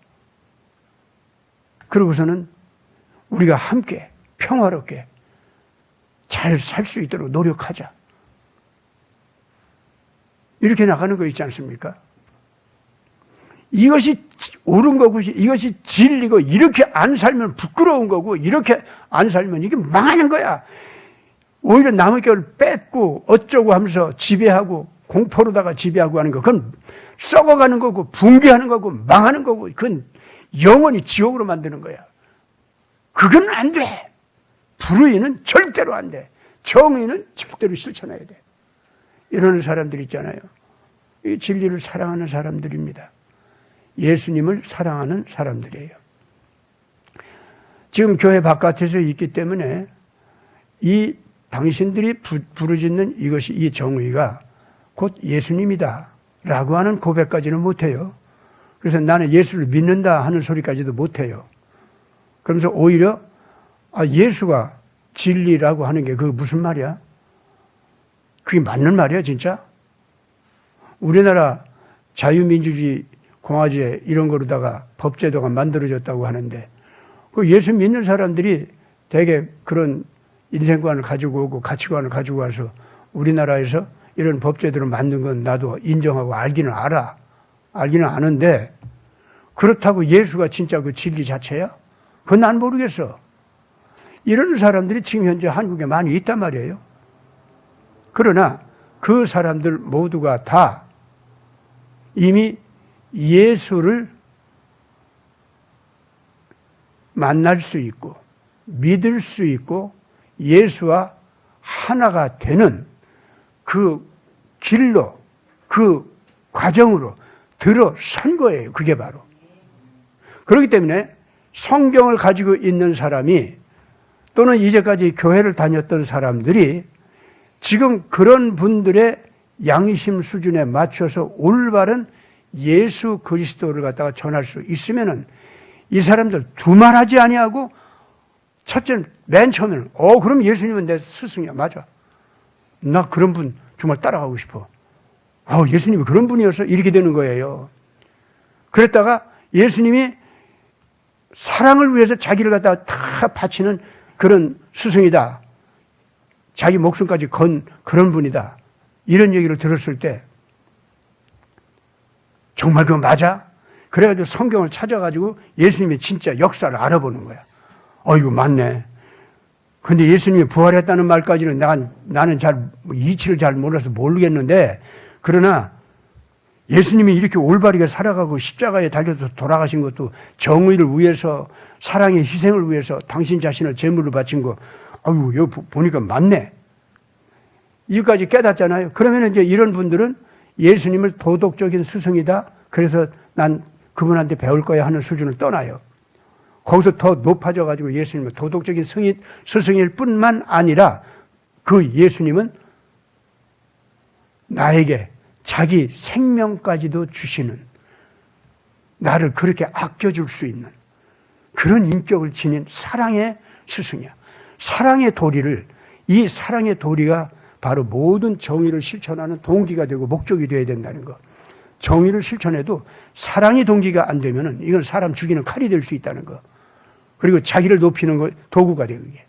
그러고서는 우리가 함께 평화롭게 잘 살 수 있도록 노력하자. 이렇게 나가는 거 있지 않습니까? 이것이 옳은 거고 이것이 진리고 이렇게 안 살면 부끄러운 거고 이렇게 안 살면 이게 망하는 거야. 오히려 남의 걸 뺏고 어쩌고 하면서 지배하고 공포로다가 지배하고 하는 거 그건 썩어가는 거고 붕괴하는 거고 망하는 거고 그건 영원히 지옥으로 만드는 거야. 그건 안 돼. 불의는 절대로 안 돼. 정의는 절대로 실천해야 돼. 이러는 사람들 있잖아요. 이 진리를 사랑하는 사람들입니다. 예수님을 사랑하는 사람들이에요. 지금 교회 바깥에서 있기 때문에 이 당신들이 부르짖는 이것이 이 정의가 곧 예수님이다 라고 하는 고백까지는 못해요. 그래서 나는 예수를 믿는다 하는 소리까지도 못해요. 그러면서 오히려 예수가 진리라고 하는 게 그게 무슨 말이야? 그게 맞는 말이야 진짜? 우리나라 자유민주주의 공화제 이런 거로다가 법제도가 만들어졌다고 하는데 그 예수 믿는 사람들이 되게 그런 인생관을 가지고 오고 가치관을 가지고 와서 우리나라에서 이런 법제도를 만든 건 나도 인정하고 알기는 알아. 알기는 아는데 그렇다고 예수가 진짜 그 진리 자체야? 그건 난 모르겠어. 이런 사람들이 지금 현재 한국에 많이 있단 말이에요. 그러나 그 사람들 모두가 다 이미 예수를 만날 수 있고 믿을 수 있고 예수와 하나가 되는 그 길로 그 과정으로 들어선 거예요. 그게 바로. 그렇기 때문에 성경을 가지고 있는 사람이 또는 이제까지 교회를 다녔던 사람들이 지금 그런 분들의 양심 수준에 맞춰서 올바른 예수 그리스도를 갖다가 전할 수 있으면은 이 사람들 두말하지 아니하고 첫째는 맨 처음에는 그럼 예수님은 내 스승이야. 맞아. 나 그런 분 정말 따라가고 싶어. 예수님이 그런 분이었어? 이렇게 되는 거예요. 그랬다가 예수님이 사랑을 위해서 자기를 갖다가 다 바치는 그런 스승이다. 자기 목숨까지 건 그런 분이다. 이런 얘기를 들었을 때 정말 그거 맞아? 그래가지고 성경을 찾아가지고 예수님의 진짜 역사를 알아보는 거야. 이거 맞네. 근데 예수님이 부활했다는 말까지는 나는 잘 이치를 잘 몰라서 모르겠는데, 그러나 예수님이 이렇게 올바르게 살아가고 십자가에 달려서 돌아가신 것도 정의를 위해서, 사랑의 희생을 위해서 당신 자신을 제물로 바친 거, 여기 보니까 맞네. 이거까지 깨닫잖아요. 그러면 이제 이런 분들은 예수님을 도덕적인 스승이다. 그래서 난 그분한테 배울 거야 하는 수준을 떠나요. 거기서 더 높아져가지고 예수님은 도덕적인 스승일 뿐만 아니라 그 예수님은 나에게 자기 생명까지도 주시는, 나를 그렇게 아껴줄 수 있는 그런 인격을 지닌 사랑의 스승이야. 사랑의 도리를, 이 사랑의 도리가 바로 모든 정의를 실천하는 동기가 되고 목적이 되어야 된다는 거. 정의를 실천해도 사랑이 동기가 안 되면은 이건 사람 죽이는 칼이 될 수 있다는 거. 그리고 자기를 높이는 거 도구가 돼요, 이게.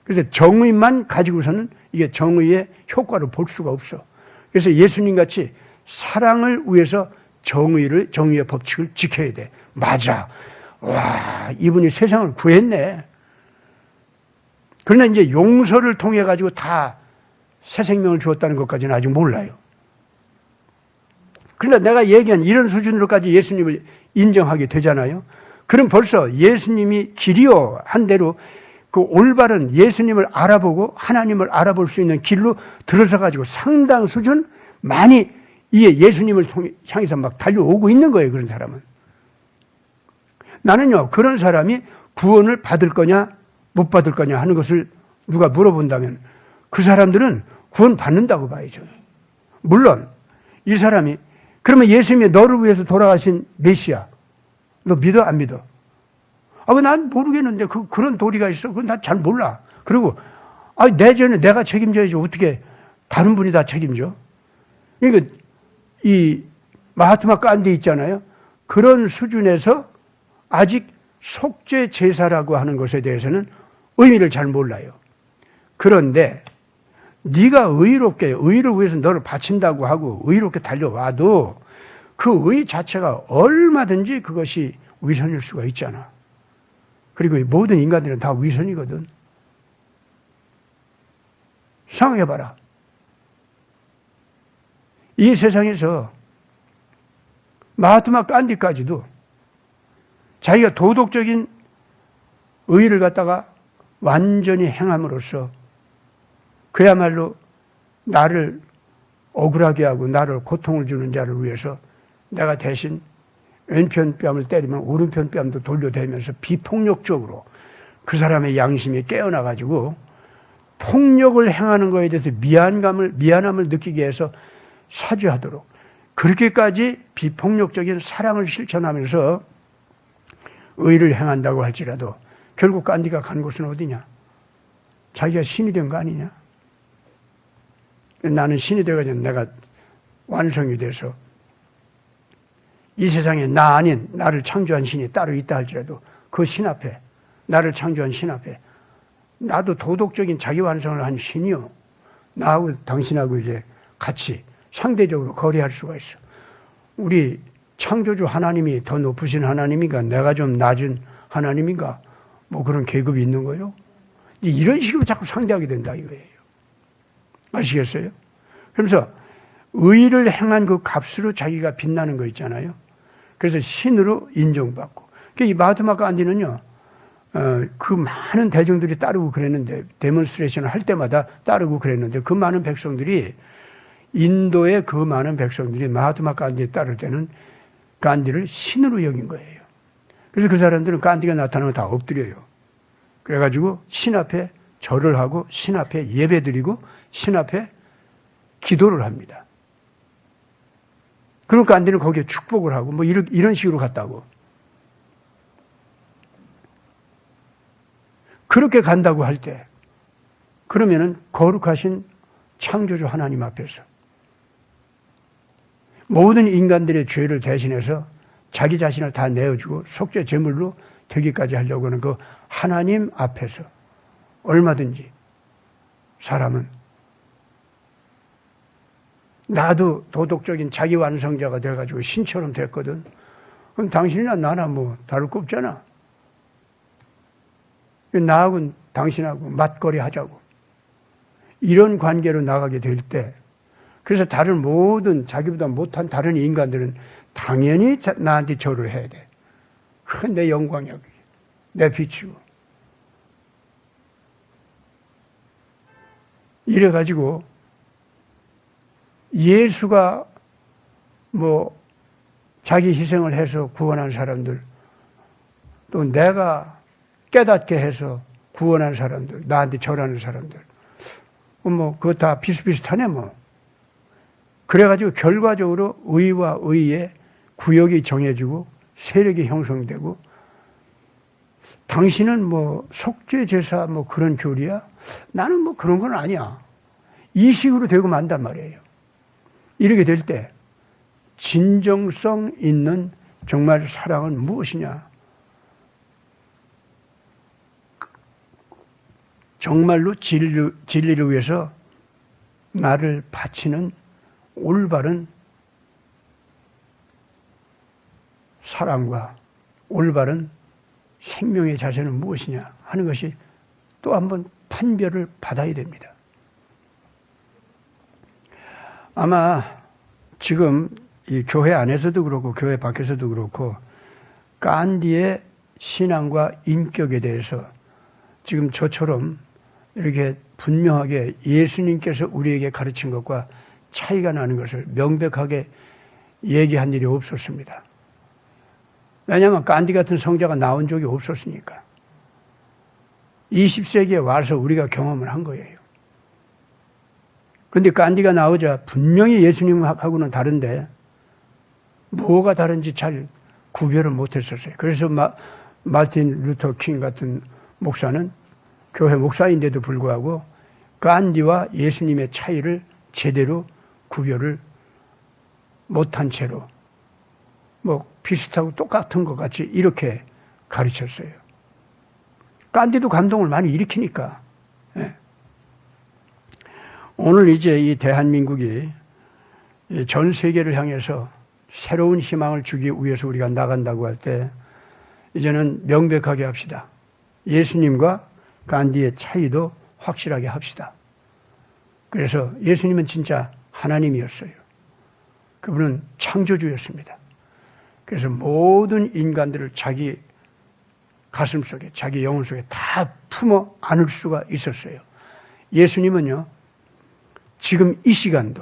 그래서 정의만 가지고서는 이게 정의의 효과를 볼 수가 없어. 그래서 예수님 같이 사랑을 위해서 정의의 법칙을 지켜야 돼. 맞아. 와, 이분이 세상을 구했네. 그러나 이제 용서를 통해 가지고 다 새 생명을 주었다는 것까지는 아직 몰라요. 그러나 내가 얘기한 이런 수준으로까지 예수님을 인정하게 되잖아요. 그럼 벌써 예수님이 길이요 한 대로 그 올바른 예수님을 알아보고 하나님을 알아볼 수 있는 길로 들어서 가지고 상당 수준 많이 이게 예수님을 향해서 막 달려오고 있는 거예요. 그런 사람은. 나는요, 그런 사람이 구원을 받을 거냐 못 받을 거냐 하는 것을 누가 물어본다면 그 사람들은 구원 받는다고 봐요, 저는. 물론 이 사람이 그러면 예수님이 너를 위해서 돌아가신 메시아 너 믿어 안 믿어? 난 모르겠는데 그런 도리가 있어. 그건 난 잘 몰라. 그리고 내전에 내가 책임져야지 어떻게 다른 분이 다 책임져? 그러니까 이 마하트마 간디 있잖아요. 그런 수준에서 아직 속죄 제사라고 하는 것에 대해서는 의미를 잘 몰라요. 그런데 네가 의를 위해서 너를 바친다고 하고 의롭게 달려와도 그 의 자체가 얼마든지 그것이 위선일 수가 있잖아. 그리고 모든 인간들은 다 위선이거든. 생각해봐라. 이 세상에서 마하트마 간디까지도 자기가 도덕적인 의의를 갖다가 완전히 행함으로써 그야말로 나를 억울하게 하고 나를 고통을 주는 자를 위해서 내가 대신 왼편 뺨을 때리면 오른편 뺨도 돌려대면서 비폭력적으로 그 사람의 양심이 깨어나가지고 폭력을 행하는 것에 대해서 미안함을 느끼게 해서 사죄하도록 그렇게까지 비폭력적인 사랑을 실천하면서 의를 행한다고 할지라도 결국 간디가 간 곳은 어디냐? 자기가 신이 된 거 아니냐? 나는 신이 되어가지고 내가 완성이 돼서 이 세상에 나 아닌 나를 창조한 신이 따로 있다 할지라도 그 신 앞에, 나를 창조한 신 앞에 나도 도덕적인 자기 완성을 한 신이요. 나하고 당신하고 이제 같이 상대적으로 거래할 수가 있어. 우리 창조주 하나님이 더 높으신 하나님인가? 내가 좀 낮은 하나님인가? 뭐 그런 계급이 있는 거예요. 이런 식으로 자꾸 상대하게 된다 이거예요. 아시겠어요? 그러면서 의를 행한 그 값으로 자기가 빛나는 거 있잖아요. 그래서 신으로 인정받고. 그러니까 이 마하트마 간디는요, 그 많은 대중들이 따르고 그랬는데, 데몬스트레이션을 할 때마다 따르고 그랬는데, 그 많은 백성들이, 인도의 그 많은 백성들이 마하트마 간디에 따를 때는 간디를 신으로 여긴 거예요. 그래서 그 사람들은 간디가 나타나면 다 엎드려요. 그래가지고 신 앞에 절을 하고, 신 앞에 예배 드리고, 신 앞에 기도를 합니다. 그러니까 간디는 거기에 축복을 하고, 뭐 이런 식으로 갔다고. 그렇게 간다고 할 때, 그러면은 거룩하신 창조주 하나님 앞에서 모든 인간들의 죄를 대신해서 자기 자신을 다 내어주고 속죄 제물로 되기까지 하려고 하는 그 하나님 앞에서 얼마든지 사람은. 나도 도덕적인 자기 완성자가 돼가지고 신처럼 됐거든. 그럼 당신이나 나나 뭐 다를 거 없잖아. 나하고는 당신하고 맞거리 하자고. 이런 관계로 나가게 될 때, 그래서 다른 모든 자기보다 못한 다른 인간들은 당연히 나한테 절을 해야 돼. 그건 내 영광이야. 내 빛이고. 이래가지고 예수가 뭐 자기 희생을 해서 구원한 사람들, 또 내가 깨닫게 해서 구원한 사람들, 나한테 절하는 사람들, 뭐 그거 다 비슷비슷하네 뭐. 그래가지고 결과적으로 의와 의의 구역이 정해지고 세력이 형성되고, 당신은 뭐 속죄 제사 뭐 그런 교리야? 나는 뭐 그런 건 아니야. 이 식으로 되고 만단 말이에요. 이렇게 될 때 진정성 있는 정말 사랑은 무엇이냐? 정말로 진리를 위해서 나를 바치는 올바른 사랑과 올바른 생명의 자세는 무엇이냐 하는 것이 또 한번 판별을 받아야 됩니다. 아마 지금 이 교회 안에서도 그렇고 교회 밖에서도 그렇고 간디의 신앙과 인격에 대해서 지금 저처럼 이렇게 분명하게 예수님께서 우리에게 가르친 것과 차이가 나는 것을 명백하게 얘기한 일이 없었습니다. 왜냐하면 간디 같은 성자가 나온 적이 없었으니까. 20세기에 와서 우리가 경험을 한 거예요. 그런데 간디가 나오자 분명히 예수님하고는 다른데 뭐가 다른지 잘 구별을 못했었어요. 그래서 마틴 루터 킹 같은 목사는 교회 목사인데도 불구하고 간디와 예수님의 차이를 제대로 구별을 못한 채로 뭐 비슷하고 똑같은 것 같이 이렇게 가르쳤어요. 간디도 감동을 많이 일으키니까. 예. 오늘 이제 이 대한민국이 전 세계를 향해서 새로운 희망을 주기 위해서 우리가 나간다고 할 때 이제는 명백하게 합시다. 예수님과 간디의 차이도 확실하게 합시다. 그래서 예수님은 진짜 하나님이었어요. 그분은 창조주였습니다. 그래서 모든 인간들을 자기 가슴 속에, 자기 영혼 속에 다 품어 안을 수가 있었어요. 예수님은요, 지금 이 시간도,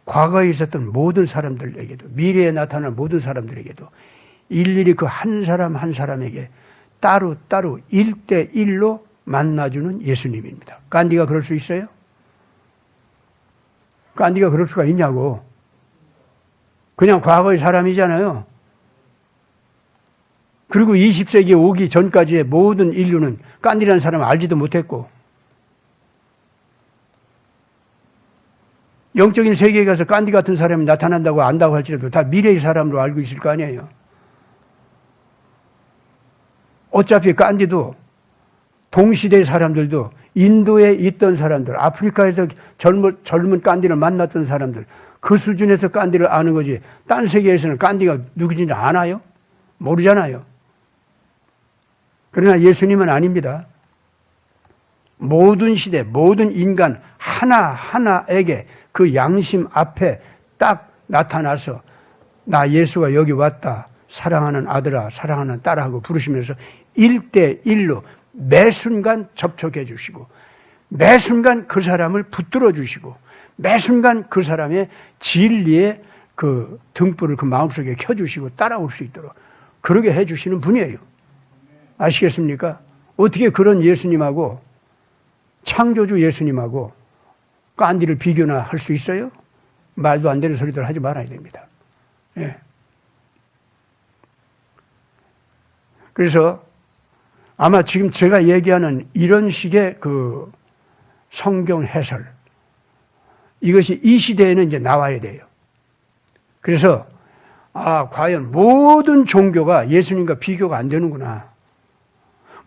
과거에 있었던 모든 사람들에게도, 미래에 나타날 모든 사람들에게도 일일이 그 한 사람 한 사람에게 따로 1대1로 만나주는 예수님입니다. 간디가 그럴 수 있어요? 간디가 그럴 수가 있냐고. 그냥 과거의 사람이잖아요. 그리고 20세기에 오기 전까지의 모든 인류는 간디라는 사람을 알지도 못했고, 영적인 세계에 가서 간디 같은 사람이 나타난다고 안다고 할지라도 다 미래의 사람으로 알고 있을 거 아니에요. 어차피 간디도 동시대의 사람들도 인도에 있던 사람들, 아프리카에서 젊은 간디를 만났던 사람들, 그 수준에서 간디를 아는 거지, 딴 세계에서는 간디가 누구인지 아나요? 모르잖아요. 그러나 예수님은 아닙니다. 모든 시대, 모든 인간 하나하나에게 그 양심 앞에 딱 나타나서 나 예수가 여기 왔다. 사랑하는 아들아, 사랑하는 딸하고 부르시면서 1대1로 매 순간 접촉해 주시고, 매 순간 그 사람을 붙들어 주시고, 매 순간 그 사람의 진리의 그 등불을 그 마음속에 켜주시고 따라올 수 있도록 그러게 해 주시는 분이에요. 아시겠습니까? 어떻게 그런 예수님하고, 창조주 예수님하고 간디를 비교나 할 수 있어요? 말도 안 되는 소리들 하지 말아야 됩니다. 예. 그래서 아마 지금 제가 얘기하는 이런 식의 그 성경 해설, 이것이 이 시대에는 이제 나와야 돼요. 그래서 과연 모든 종교가 예수님과 비교가 안 되는구나.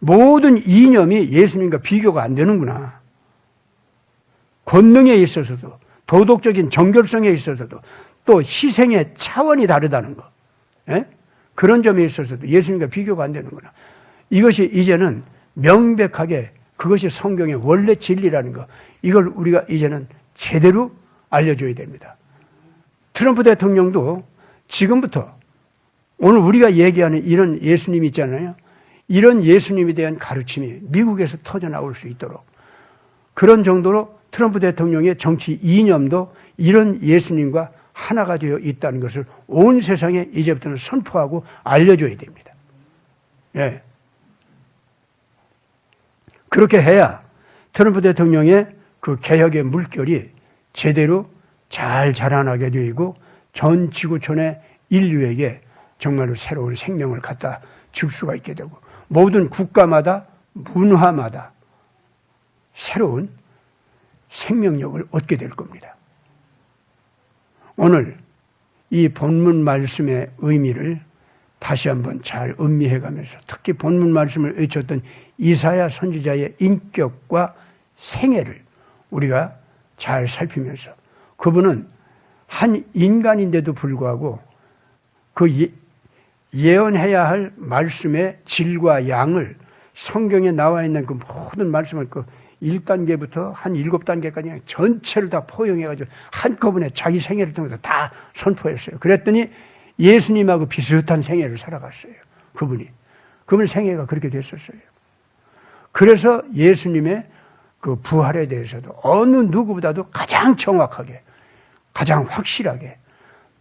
모든 이념이 예수님과 비교가 안 되는구나. 권능에 있어서도 도덕적인 정결성에 있어서도 또 희생의 차원이 다르다는 거. 예? 그런 점에 있어서도 예수님과 비교가 안 되는구나. 이것이 이제는 명백하게 그것이 성경의 원래 진리라는 거. 이걸 우리가 이제는 제대로 알려줘야 됩니다. 트럼프 대통령도 지금부터 오늘 우리가 얘기하는 이런 예수님 있잖아요. 이런 예수님에 대한 가르침이 미국에서 터져나올 수 있도록 그런 정도로 트럼프 대통령의 정치 이념도 이런 예수님과 하나가 되어 있다는 것을 온 세상에 이제부터는 선포하고 알려줘야 됩니다. 예. 그렇게 해야 트럼프 대통령의 그 개혁의 물결이 제대로 잘 자라나게 되고 전 지구촌의 인류에게 정말로 새로운 생명을 갖다 줄 수가 있게 되고 모든 국가마다 문화마다 새로운 생명력을 얻게 될 겁니다. 오늘 이 본문 말씀의 의미를 다시 한번 잘 음미해가면서 특히 본문 말씀을 외쳤던 이사야 선지자의 인격과 생애를 우리가 잘 살피면서 그분은 한 인간인데도 불구하고 그 예언해야 할 말씀의 질과 양을 성경에 나와 있는 그 모든 말씀을 그 1단계부터 한 7단계까지 전체를 다 포용해가지고 한꺼번에 자기 생애를 통해서 다 선포했어요. 그랬더니 예수님하고 비슷한 생애를 살아갔어요. 그분 생애가 그렇게 됐었어요. 그래서 예수님의 그 부활에 대해서도 어느 누구보다도 가장 정확하게, 가장 확실하게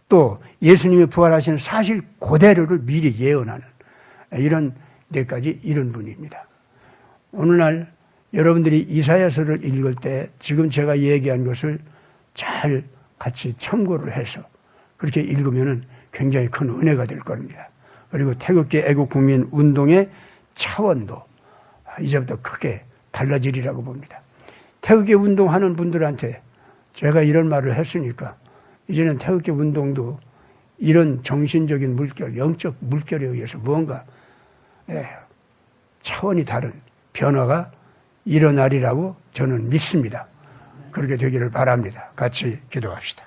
또 예수님이 부활하시는 사실 그대로를 미리 예언하는 이런 데까지 이른 분입니다. 오늘날 여러분들이 이사야서를 읽을 때 지금 제가 얘기한 것을 잘 같이 참고를 해서 그렇게 읽으면 굉장히 큰 은혜가 될 겁니다. 그리고 태극기 애국국민 운동의 차원도 이제부터 크게 달라지리라고 봅니다. 태극기 운동하는 분들한테 제가 이런 말을 했으니까 이제는 태극기 운동도 이런 정신적인 물결, 영적 물결에 의해서 무언가 차원이 다른 변화가 일어나리라고 저는 믿습니다. 그렇게 되기를 바랍니다. 같이 기도합시다.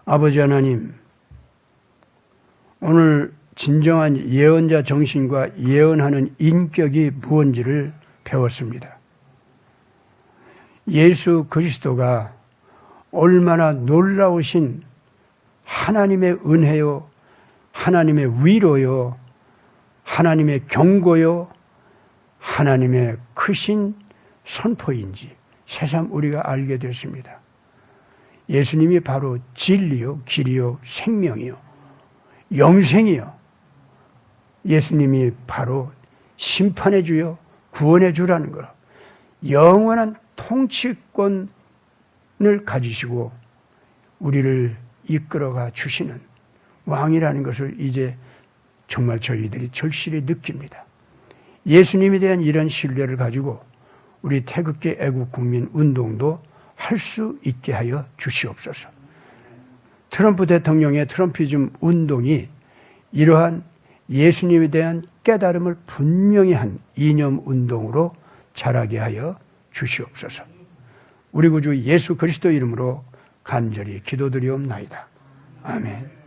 아버지 하나님, 오늘 진정한 예언자 정신과 예언하는 인격이 무엇인지를 배웠습니다. 예수 그리스도가 얼마나 놀라우신 하나님의 은혜요, 하나님의 위로요, 하나님의 경고요, 하나님의 크신 선포인지 새삼 우리가 알게 됐습니다. 예수님이 바로 진리요, 길이요, 생명이요, 영생이요. 예수님이 바로 심판의 주요, 구원의 주라는 것. 영원한 통치권을 가지시고 우리를 이끌어가 주시는 왕이라는 것을 이제 정말 저희들이 절실히 느낍니다. 예수님에 대한 이런 신뢰를 가지고 우리 태극기 애국국민 운동도 할 수 있게 하여 주시옵소서. 트럼프 대통령의 트럼피즘 운동이 이러한 예수님에 대한 깨달음을 분명히 한 이념 운동으로 자라게 하여 주시옵소서. 우리 구주 예수 그리스도 이름으로 간절히 기도드리옵나이다. 아멘.